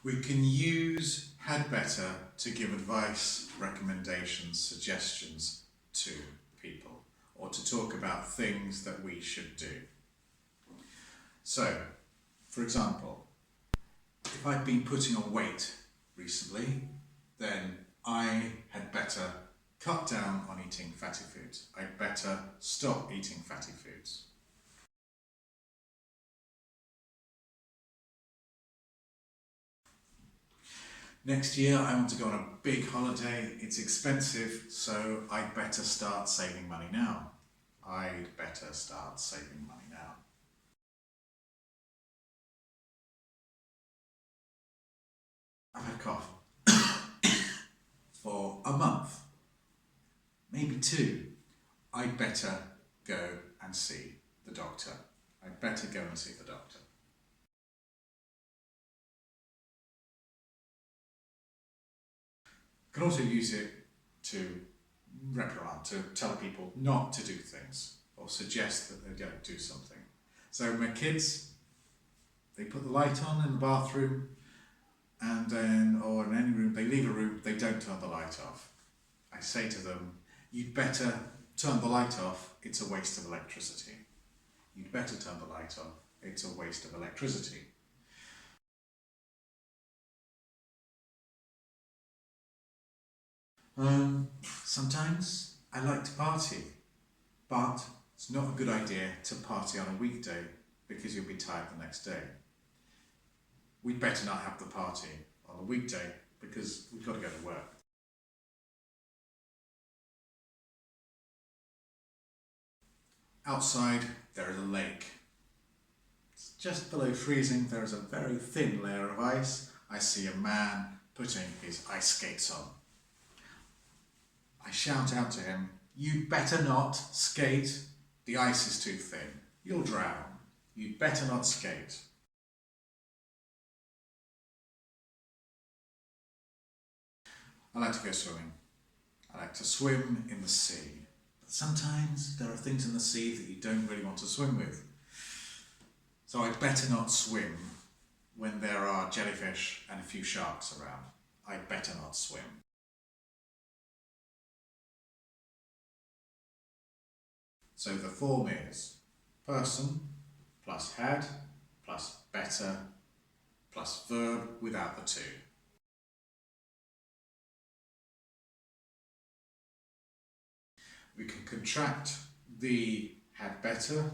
We can use had better to give advice, recommendations, suggestions to people, or to talk about things that we should do. So, for example, if I've been putting on weight recently, then I had better cut down on eating fatty foods. I'd better stop eating fatty foods. Next year I want to go on a big holiday. It's expensive, so I'd better start saving money now. I'd better start saving money now. I've had cough for a month, maybe two. I'd better go and see the doctor. I'd better go and see the doctor. You can also use it to reprimand, to tell people not to do things or suggest that they don't do something. So my kids, they put the light on in the bathroom and then, or in any room, they leave a room, they don't turn the light off. I say to them, you'd better turn the light off, it's a waste of electricity. You'd better turn the light off, it's a waste of electricity. Sometimes I like to party, but it's not a good idea to party on a weekday because you'll be tired the next day. We'd better not have the party on a weekday because we've got to go to work. Outside there is a lake. It's just below freezing. There is a very thin layer of ice. I see a man putting his ice skates on. I shout out to him, you'd better not skate. The ice is too thin. You'll drown. You'd better not skate. I like to go swimming. I like to swim in the sea. But sometimes there are things in the sea that you don't really want to swim with. So I'd better not swim when there are jellyfish and a few sharks around. I'd better not swim. So the form is person plus had plus better plus verb without the to. We can contract the had better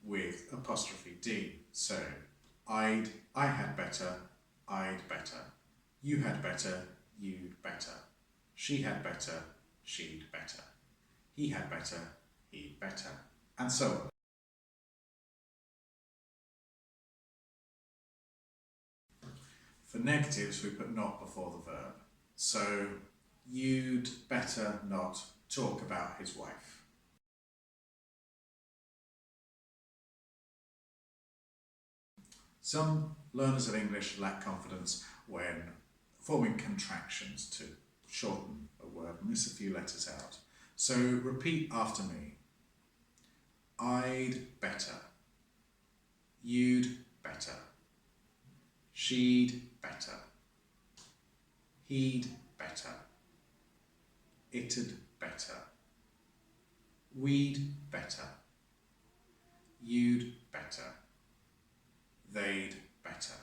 with apostrophe D. So I had better, I'd better. You had better, you'd better. She had better, she'd better. He had better, he'd better. And so on. For negatives, we put not before the verb. So you'd better not talk about his wife. Some learners of English lack confidence when forming contractions to shorten a word, miss a few letters out. So repeat after me. I'd better. You'd better. She'd better. He'd better. It'd better. We'd better. You'd better. They'd better.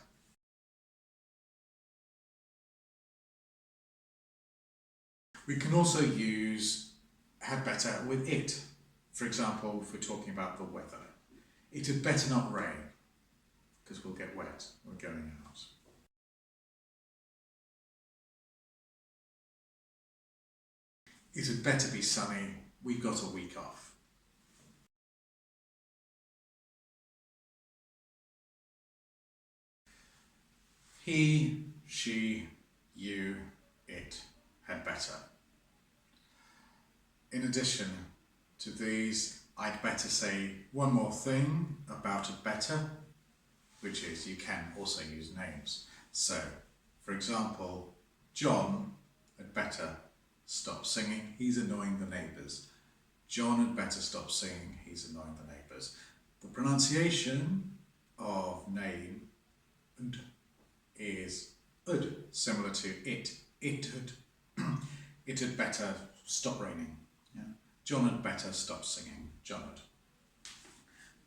We can also use had better with it. For example, if we're talking about the weather. It had better not rain, because we'll get wet, we're going out. It had better be sunny, we've got a week off. He, she, you, it had better. In addition to these, I'd better say one more thing about a better, which is you can also use names. So, for example, John had better stop singing, he's annoying the neighbours. John had better stop singing, he's annoying the neighbours. The pronunciation of name is Ud, similar to it. It had, it had better stop raining. Yeah? John had better stop singing. John had.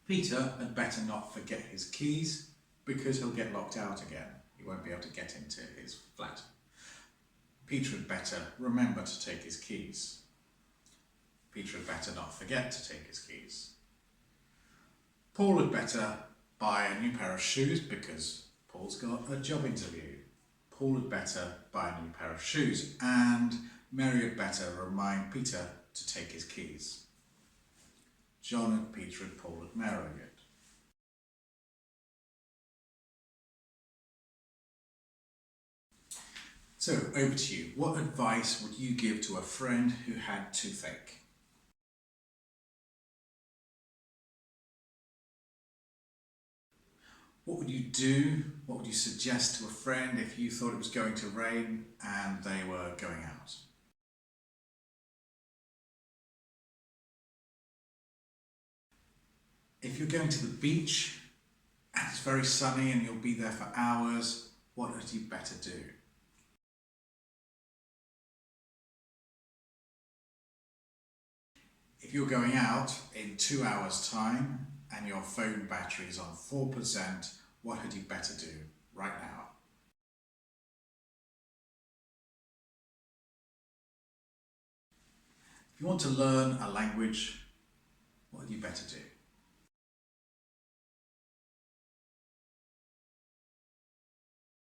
Peter had better not forget his keys because he'll get locked out again. He won't be able to get into his flat. Peter had better remember to take his keys. Peter had better not forget to take his keys. Paul had better buy a new pair of shoes because Paul's got a job interview. Paul had better buy a new pair of shoes, and Mary had better remind Peter to take his keys. John and Peter and Paul and Mary had. So, over to you. What advice would you give to a friend who had toothache? What would you do? What would you suggest to a friend if you thought it was going to rain and they were going out? If you're going to the beach and it's very sunny and you'll be there for hours, what had you better do? If you're going out in 2 hours' time and your phone battery is on 4%, what had you better do right now? If you want to learn a language, what had you better do?